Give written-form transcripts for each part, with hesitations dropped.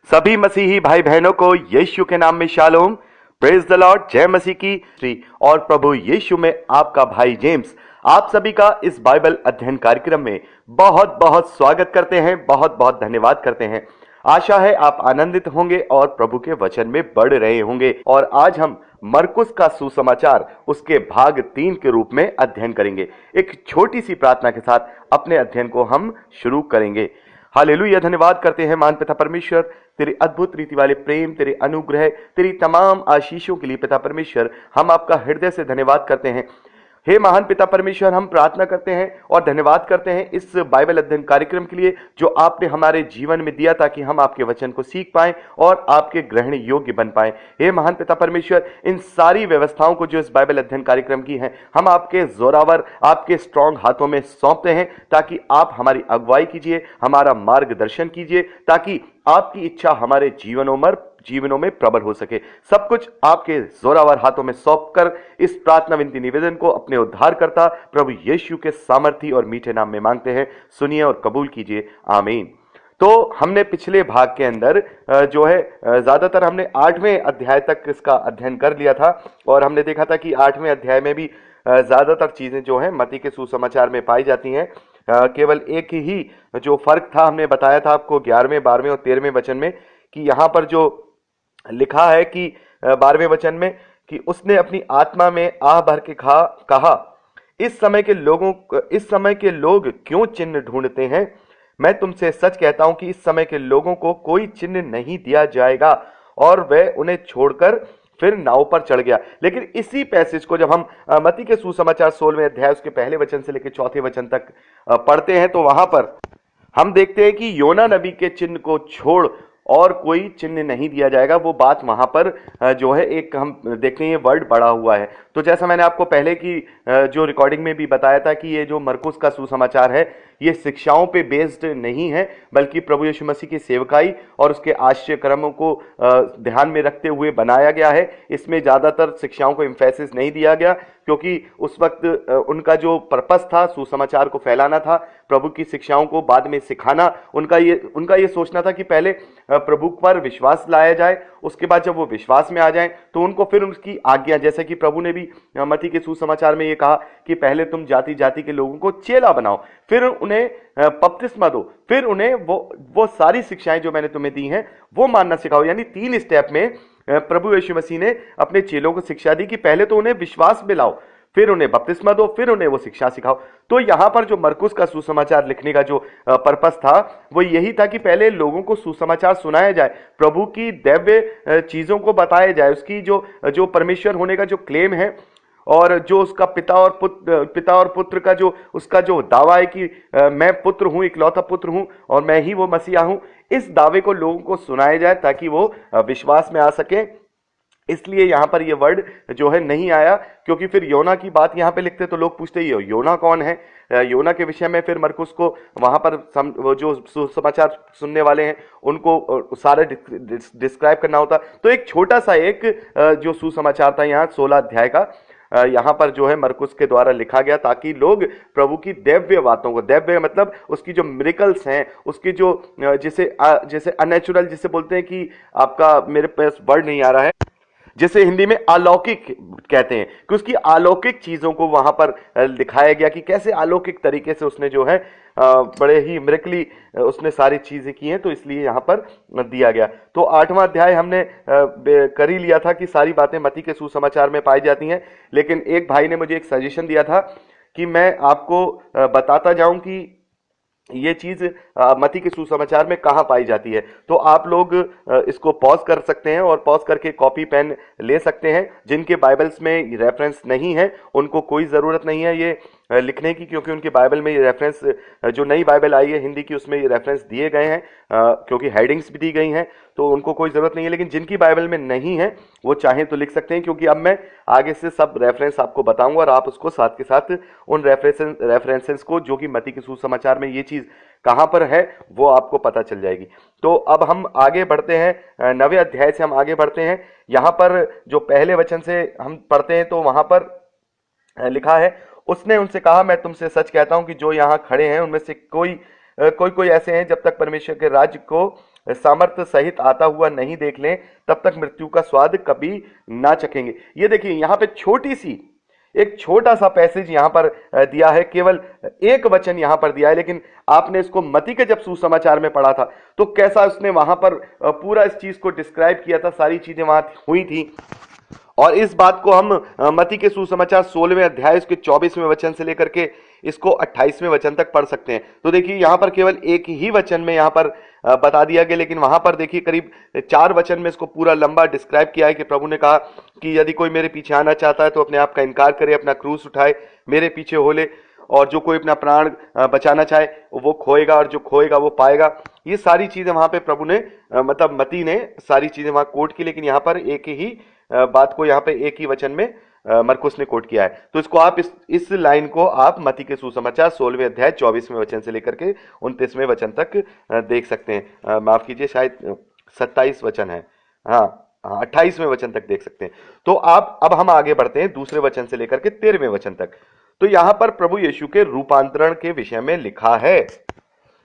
सभी मसीही भाई बहनों को यीशु के नाम में शालोम। Praise the Lord. जय मसीह की श्री और प्रभु यीशु में आपका भाई जेम्स आप सभी का इस बाइबल अध्ययन कार्यक्रम में बहुत बहुत स्वागत करते हैं, बहुत बहुत धन्यवाद करते हैं। आशा है आप आनंदित होंगे और प्रभु के वचन में बढ़ रहे होंगे। और आज हम मरकुस का सुसमाचार उसके भाग 3 के रूप में अध्ययन करेंगे। एक छोटी सी प्रार्थना के साथ अपने अध्ययन को हम शुरू करेंगे। हालेलुया। धन्यवाद करते हैं महान पिता परमेश्वर, तेरी अद्भुत रीति वाले प्रेम, तेरे अनुग्रह, तेरी तमाम आशीषों के लिए पिता परमेश्वर हम आपका हृदय से धन्यवाद करते हैं। हे महान पिता परमेश्वर, हम प्रार्थना करते हैं और धन्यवाद करते हैं इस बाइबल अध्ययन कार्यक्रम के लिए जो आपने हमारे जीवन में दिया ताकि हम आपके वचन को सीख पाएं और आपके ग्रहण योग्य बन पाएं। हे महान पिता परमेश्वर, इन सारी व्यवस्थाओं को जो इस बाइबल अध्ययन कार्यक्रम की हैं हम आपके जोरावर, आपके स्ट्रांग हाथों में सौंपते हैं ताकि आप हमारी अगुवाई कीजिए, हमारा मार्गदर्शन कीजिए, ताकि आपकी इच्छा हमारे जीवनों में प्रबल हो सके। सब कुछ आपके जोरावर हाथों में सौंपकर इस प्रार्थना विनती निवेदन को अपने उद्धारकर्ता प्रभु यीशु के सामर्थी और मीठे नाम में मांगते हैं। सुनिए और कबूल कीजिए, आमीन। तो हमने पिछले भाग के अंदर जो है ज्यादातर हमने 8वें अध्याय तक इसका अध्ययन कर लिया था और हमने देखा था कि 8वें अध्याय में भी ज्यादातर चीजें जो है मत्ती के सुसमाचार में पाई जाती हैं। केवल एक ही जो फर्क था हमने बताया था आपको 11वें, 12वें और 13वें वचन में कि यहाँ पर जो लिखा है कि 12वें वचन में कि उसने अपनी आत्मा में आह भर के कहा, इस समय के लोग क्यों चिन्ह ढूंढते हैं? मैं तुमसे सच कहता हूं कि इस समय के लोगों को कोई चिन्ह नहीं दिया जाएगा। और वह उन्हें छोड़कर फिर नाव पर चढ़ गया। लेकिन इसी पैसेज को जब हम मत्ती के सुसमाचार 16वें अध्याय उसके पहले वचन से लेकर 4थे वचन तक पढ़ते हैं तो वहां पर हम देखते हैं कि योना नबी के चिन्ह को छोड़ और कोई चिन्ह नहीं दिया जाएगा। वो बात वहां पर जो है एक हम देखते हैं ये वर्ड बढ़ा हुआ है। तो जैसा मैंने आपको पहले की जो रिकॉर्डिंग में भी बताया था कि ये जो मरकुस का सुसमाचार है ये शिक्षाओं पे बेस्ड नहीं है, बल्कि प्रभु यीशु मसीह की सेवकाई और उसके आश्चर्य कर्मों को ध्यान में रखते हुए बनाया गया है। इसमें ज्यादातर शिक्षाओं को एम्फेसिस नहीं दिया गया क्योंकि उस वक्त उनका जो पर्पस था सुसमाचार को फैलाना था, प्रभु की शिक्षाओं को बाद में सिखाना। उनका ये सोचना था कि पहले प्रभु पर विश्वास लाया जाए, उसके बाद जब वो विश्वास में आ जाएं तो उनको फिर उसकी आज्ञा, जैसे कि प्रभु ने भी मत्ती के सुसमाचार में ये कहा कि पहले तुम जाति जाति के लोगों को चेला बनाओ, फिर उन्हें बपतिस्मा दो, फिर उन्हें वो सारी शिक्षाएं जो मैंने तुम्हें दी हैं वो मानना सिखाओ। यानी 3 स्टेप में प्रभु यीशु मसीह ने अपने चेलों को शिक्षा दी कि पहले तो उन्हें विश्वास में लाओ, फिर उन्हें बपतिस्मा दो, फिर उन्हें वो शिक्षा सिखाओ। तो यहां पर जो मरकुस का सुसमाचार लिखने का जो पर्पस था वो यही था कि पहले लोगों को सुसमाचार सुनाया जाए, प्रभु की दिव्य चीजों को बताया जाए, उसकी जो परमेश्वर होने का जो क्लेम है और जो उसका पिता और पुत्र का जो उसका जो दावा है कि मैं पुत्र हूं, इकलौता पुत्र हूं और मैं ही वो मसीहा हूं, इस दावे को लोगों को सुनाया जाए ताकि वो विश्वास में आ सके। इसलिए यहां पर ये वर्ड जो है नहीं आया, क्योंकि फिर योना की बात यहां पे लिखते तो लोग पूछते ही योना कौन है। योना के विषय में फिर मरकुस को वहां पर वो जो सुसमाचार सुनने वाले हैं उनको सारे डिस्क्राइब करना होता। तो एक छोटा सा एक जो सुसमाचार था यहाँ 16 अध्याय का यहाँ पर जो है मरकुस के द्वारा लिखा गया ताकि लोग प्रभु की दिव्य बातों को, दिव्य मतलब उसकी जो मिरेकल्स हैं, उसकी जो जैसे अननेचुरल जिसे बोलते हैं कि आपका मेरे पास वर्ड नहीं आ रहा है, जैसे हिंदी में अलौकिक कहते हैं, कि उसकी अलौकिक चीजों को वहां पर दिखाया गया कि कैसे अलौकिक तरीके से उसने जो है बड़े ही मिरेकली उसने सारी चीजें की हैं। तो इसलिए यहां पर दिया गया। तो 8वां अध्याय हमने कर ही लिया था कि सारी बातें मत्ती के सुसमाचार में पाई जाती हैं। लेकिन एक भाई ने मुझे एक सजेशन दिया था कि मैं आपको बताता जाऊं कि ये चीज मत्ती के सुसमाचार में कहां पाई जाती है। तो आप लोग इसको पॉज कर सकते हैं और पॉज करके कॉपी पेन ले सकते हैं। जिनके बाइबल्स में रेफरेंस नहीं है उनको कोई जरूरत नहीं है ये लिखने की, क्योंकि उनके बाइबल में ये रेफरेंस, जो नई बाइबल आई है हिंदी की, उसमें ये रेफरेंस दिए गए हैं, क्योंकि हेडिंग्स भी दी गई हैं, तो उनको कोई जरूरत नहीं है। लेकिन जिनकी बाइबल में नहीं है वो चाहें तो लिख सकते हैं, क्योंकि अब मैं आगे से सब रेफरेंस आपको बताऊंगा और आप उसको साथ के साथ उन रेफरेंसेस को जो कि मत्ती के सुसमाचार में ये चीज कहां पर है वो आपको पता चल जाएगी। तो अब हम आगे बढ़ते हैं, 9वें अध्याय से हम आगे बढ़ते हैं। यहां पर जो पहले वचन से हम पढ़ते हैं तो वहां पर लिखा है, उसने उनसे कहा, मैं तुमसे सच कहता हूं कि जो यहाँ खड़े हैं उनमें से कोई ऐसे हैं जब तक परमेश्वर के राज्य को सामर्थ्य सहित आता हुआ नहीं देख लें, तब तक मृत्यु का स्वाद कभी ना चखेंगे। ये देखिए यहाँ पे छोटी सी एक छोटा सा पैसेज यहाँ पर दिया है, केवल एक वचन यहाँ पर दिया है, लेकिन आपने इसको मती के जब सुसमाचार में पढ़ा था तो कैसा उसने वहां पर पूरा इस चीज को डिस्क्राइब किया था, सारी चीजें वहां हुई थी। और इस बात को हम मती के सुसमाचार 16वें अध्याय उसके 24वें वचन से लेकर के इसको 28वें वचन तक पढ़ सकते हैं। तो देखिए यहाँ पर केवल एक ही वचन में यहाँ पर बता दिया गया, लेकिन वहां पर देखिए करीब 4 वचन में इसको पूरा लंबा डिस्क्राइब किया है कि प्रभु ने कहा कि यदि कोई मेरे पीछे आना चाहता है तो अपने आप का इनकार करे, अपना क्रूस उठाए, मेरे पीछे हो ले, और जो कोई अपना प्राण बचाना चाहे वो खोएगा, और जो खोएगा वो पाएगा। ये सारी चीजें वहां पे प्रभु ने मतलब मती ने सारी चीजें वहां कोट की, लेकिन यहाँ पर एक ही बात को यहाँ पे एक ही वचन में मरकुस ने कोट किया है। तो इसको आप इस लाइन को आप मती के सुसमाचार 16वें अध्याय 24वें वचन से लेकर के 29वें वचन तक देख सकते हैं। माफ कीजिए, शायद 27 वचन है, हाँ 28वें वचन तक देख सकते हैं। तो आप अब हम आगे बढ़ते हैं दूसरे वचन से लेकर के 13वें वचन तक। तो यहां पर प्रभु यीशु के रूपांतरण के विषय में लिखा है।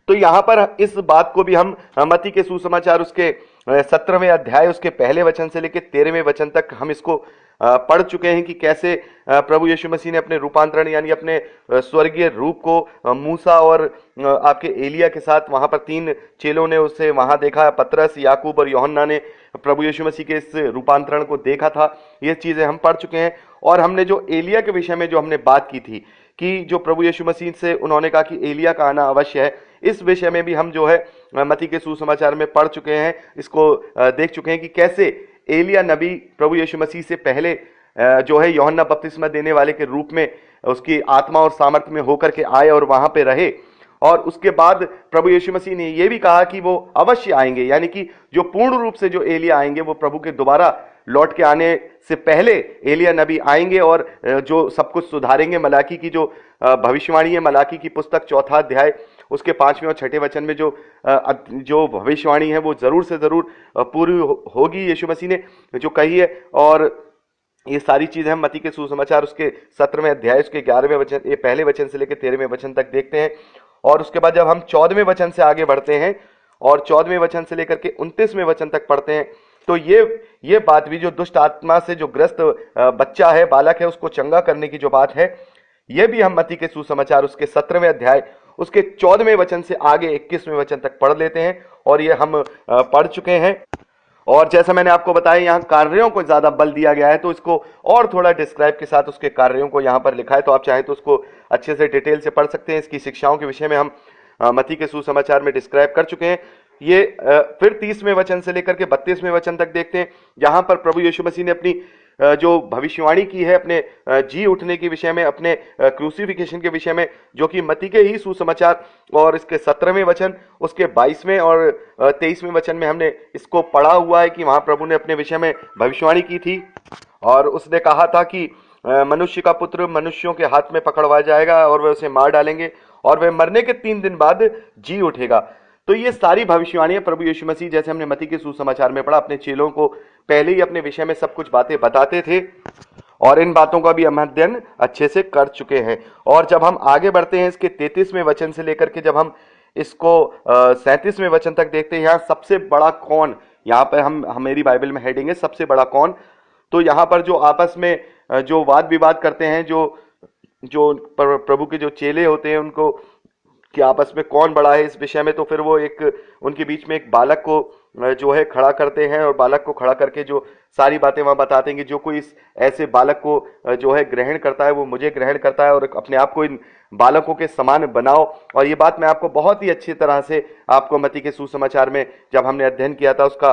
तो यहां पर इस बात को भी हम मती के सुसमाचार उसके 17वें अध्याय उसके पहले वचन से लेकर 13वें वचन तक हम इसको पढ़ चुके हैं कि कैसे प्रभु यीशु मसीह ने अपने रूपांतरण यानी अपने स्वर्गीय रूप को मूसा और आपके एलिया के साथ वहां पर 3 चेलों ने उसे वहां देखा। पतरस, याकूब और यूहन्ना ने प्रभु यीशु मसीह के इस रूपांतरण को देखा था। ये चीजें हम पढ़ चुके हैं। और हमने जो एलिया के विषय में जो हमने बात की थी कि जो प्रभु यीशु मसीह से उन्होंने कहा कि एलिया का आना अवश्य है, इस विषय में भी हम जो है मती के सुसमाचार में पढ़ चुके हैं, इसको देख चुके हैं कि कैसे एलिया नबी प्रभु यीशु मसीह से पहले जो है यूहन्ना बपतिस्मा देने वाले के रूप में उसकी आत्मा और सामर्थ्य में होकर के आए और वहां पे रहे। और उसके बाद प्रभु यीशु मसीह ने यह भी कहा कि वो अवश्य आएंगे, यानी कि जो पूर्ण रूप से जो एलिया आएंगे वो प्रभु के दोबारा लौट के आने से पहले एलिया नबी आएंगे और जो सब कुछ सुधारेंगे। मलाकी की जो भविष्यवाणी है, मलाकी की पुस्तक 4 अध्याय उसके 5वें और 6ठे वचन में जो भविष्यवाणी है वो जरूर से जरूर पूरी होगी, यीशु मसीह ने जो कही है। और ये सारी चीजें हम मती के सुसमाचार उसके 17वें अध्याय उसके 11वें वचन, ये पहले वचन से लेकर 13वें वचन तक देखते हैं। और उसके बाद जब हम 14वें वचन से आगे बढ़ते हैं और 14वें वचन से लेकर के 29वें वचन तक पढ़ते हैं, तो ये बात भी जो दुष्ट आत्मा से जो ग्रस्त बच्चा है, बालक है, उसको चंगा करने की जो बात है, ये भी हम मती के सुसमाचार उसके 17वें अध्याय उसके 14वें वचन से आगे 21वें वचन तक पढ़ लेते हैं। और ये हम पढ़ चुके हैं। और जैसा मैंने आपको बताया यहाँ कार्यों को ज्यादा बल दिया गया है, तो इसको और थोड़ा डिस्क्राइब के साथ उसके कार्यों को यहाँ पर लिखा है। तो आप चाहें तो उसको अच्छे से डिटेल से पढ़ सकते हैं। इसकी शिक्षाओं के विषय में हम मती के सुसमाचार में डिस्क्राइब कर चुके हैं। ये फिर 30वें वचन से लेकर के 32वें वचन तक देखते हैं, जहां पर प्रभु यीशु मसीह ने अपनी जो भविष्यवाणी की है अपने जी उठने के विषय में, अपने क्रूसिफिकेशन के विषय में, जो कि मती के ही सुसमाचार और इसके 17वें वचन उसके 22वें और 23वें वचन में हमने इसको पढ़ा हुआ है कि वहां प्रभु ने अपने विषय में भविष्यवाणी की थी। और उसने कहा था कि मनुष्य का पुत्र मनुष्यों के हाथ में पकड़वा जाएगा और वे उसे मार डालेंगे और वह मरने के 3 दिन बाद जी उठेगा। तो ये सारी भविष्यवाणियां प्रभु यीशु मसीह, जैसे हमने मती के सुसमाचार में पढ़ा, अपने चेलों को पहले ही अपने विषय में सब कुछ बातें बताते थे और इन बातों का भी हम अध्ययन अच्छे से कर चुके हैं। और जब हम आगे बढ़ते हैं इसके 33वें वचन से लेकर के जब हम इसको 37वें वचन तक देखते हैं, यहाँ सबसे बड़ा कौन, यहाँ पर हम मेरी बाइबल में हेडिंग है सबसे बड़ा कौन। तो यहाँ पर जो आपस में जो वाद विवाद करते हैं, जो प्रभु के जो चेले होते हैं उनको कि आपस में कौन बड़ा है इस विषय में, तो फिर वो एक उनके बीच में एक बालक को जो है खड़ा करते हैं और बालक को खड़ा करके जो सारी बातें वहां बताते हैं कि जो कोई इस ऐसे बालक को जो है ग्रहण करता है वो मुझे ग्रहण करता है और अपने आप को इन बालकों के समान बनाओ। और ये बात मैं आपको बहुत ही अच्छी तरह से आपको मती के सुसमाचार में जब हमने अध्ययन किया था उसका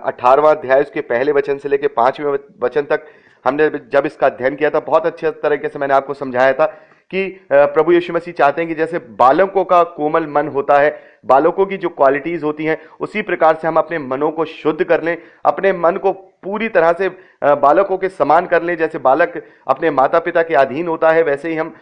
18वां अध्याय उसके पहले वचन से लेकर 5वें वचन तक हमने जब इसका अध्ययन किया था, बहुत अच्छे तरीके से मैंने आपको समझाया था कि प्रभु यीशु मसीह चाहते हैं कि जैसे बालकों का कोमल मन होता है, बालकों की जो क्वालिटीज होती हैं, उसी प्रकार से हम अपने मनों को शुद्ध कर लें, अपने मन को पूरी तरह से बालकों के समान कर लें। जैसे बालक अपने माता पिता के अधीन होता है, वैसे ही हम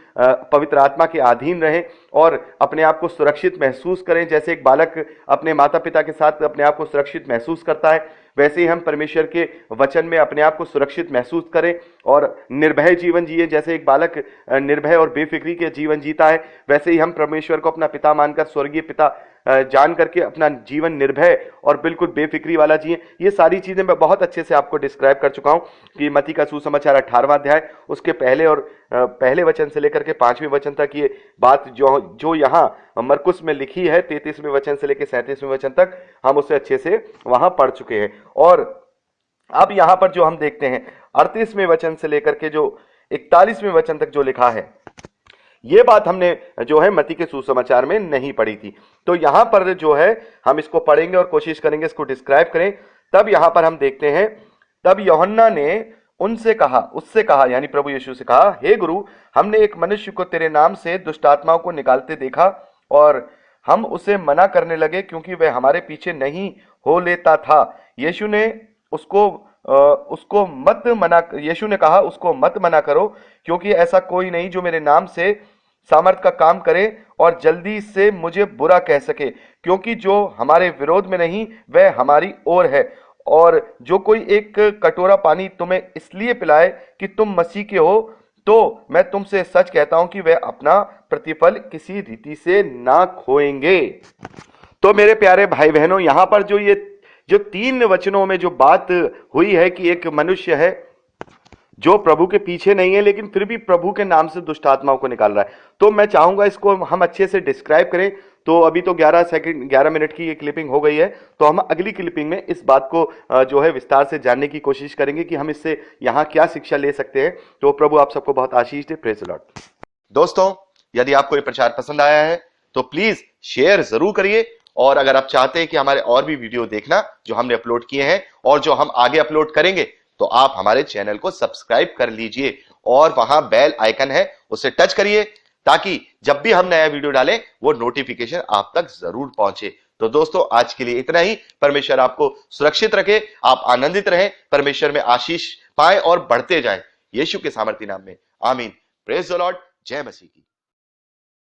पवित्र आत्मा के अधीन रहें और अपने आप को सुरक्षित महसूस करें। जैसे एक बालक अपने माता पिता के साथ अपने आप को सुरक्षित महसूस करता है, वैसे ही हम परमेश्वर के वचन में अपने आप को सुरक्षित महसूस करें और निर्भय जीवन जिए। जैसे एक बालक निर्भय और बेफिक्री के जीवन जीता है, वैसे ही हम परमेश्वर को अपना पिता मानकर, स्वर्गीय पिता जान करके अपना जीवन निर्भय और बिल्कुल बेफिक्री वाला जिए। ये सारी चीजें मैं बहुत अच्छे से आपको डिस्क्राइब कर चुका हूं कि मत्ती का सुसमाचार 18वां अध्याय उसके पहले और पहले वचन से लेकर के 5वें वचन तक ये बात जो यहाँ मरकुस में लिखी है 33वें वचन से लेकर 37वें वचन तक हम उसे अच्छे से वहां पढ़ चुके हैं। और अब यहां पर जो हम देखते हैं 38वें वचन से लेकर के जो 41वें वचन तक जो लिखा है, ये बात हमने जो है मत्ती के सुसमाचार में नहीं पढ़ी थी। तो यहां पर जो है हम इसको पढ़ेंगे और कोशिश करेंगे इसको डिस्क्राइब करें। तब यहां पर हम देखते हैं, तब यूहन्ना ने उससे कहा यानी प्रभु यीशु से कहा, हे गुरु, हमने एक मनुष्य को तेरे नाम से दुष्ट आत्माओं को निकालते देखा और हम उसे मना करने लगे क्योंकि वह हमारे पीछे नहीं हो लेता था। यीशु ने कहा उसको मत मना करो, क्योंकि ऐसा कोई नहीं जो मेरे नाम से सामर्थ का काम करे और जल्दी से मुझे बुरा कह सके, क्योंकि जो हमारे विरोध में नहीं वह हमारी ओर है। और जो कोई एक कटोरा पानी तुम्हें इसलिए पिलाए कि तुम मसीह के हो, तो मैं तुमसे सच कहता हूं कि वह अपना प्रतिफल किसी रीति से ना खोएंगे। तो मेरे प्यारे भाई बहनों, यहां पर जो 3 वचनों में जो बात हुई है कि एक मनुष्य है जो प्रभु के पीछे नहीं है लेकिन फिर भी प्रभु के नाम से दुष्ट आत्माओं को निकाल रहा है, तो मैं चाहूंगा इसको हम अच्छे से डिस्क्राइब करें। तो अभी तो 11 मिनट की ये क्लिपिंग हो गई है, तो हम अगली क्लिपिंग में इस बात को जो है विस्तार से जानने की कोशिश करेंगे कि हम इससे यहाँ क्या शिक्षा ले सकते हैं। तो प्रभु आप सबको बहुत आशीष दे। Praise the Lord. दोस्तों, यदि आपको ये प्रचार पसंद आया है तो प्लीज शेयर जरूर करिए, और अगर आप चाहते हैं कि हमारे और भी वीडियो देखना जो हमने अपलोड किए हैं और जो हम आगे अपलोड करेंगे, तो आप हमारे चैनल को सब्सक्राइब कर लीजिए और वहां बेल आइकन है उसे टच करिए, ताकि जब भी हम नया वीडियो डालें वो नोटिफिकेशन आप तक जरूर पहुंचे। तो दोस्तों, आज के लिए इतना ही। परमेश्वर आपको सुरक्षित रखे, आप आनंदित रहें, परमेश्वर में आशीष पाएं और बढ़ते जाएं, यीशु के सामर्थी नाम में, आमीन। Praise the Lord. जय मसीह की।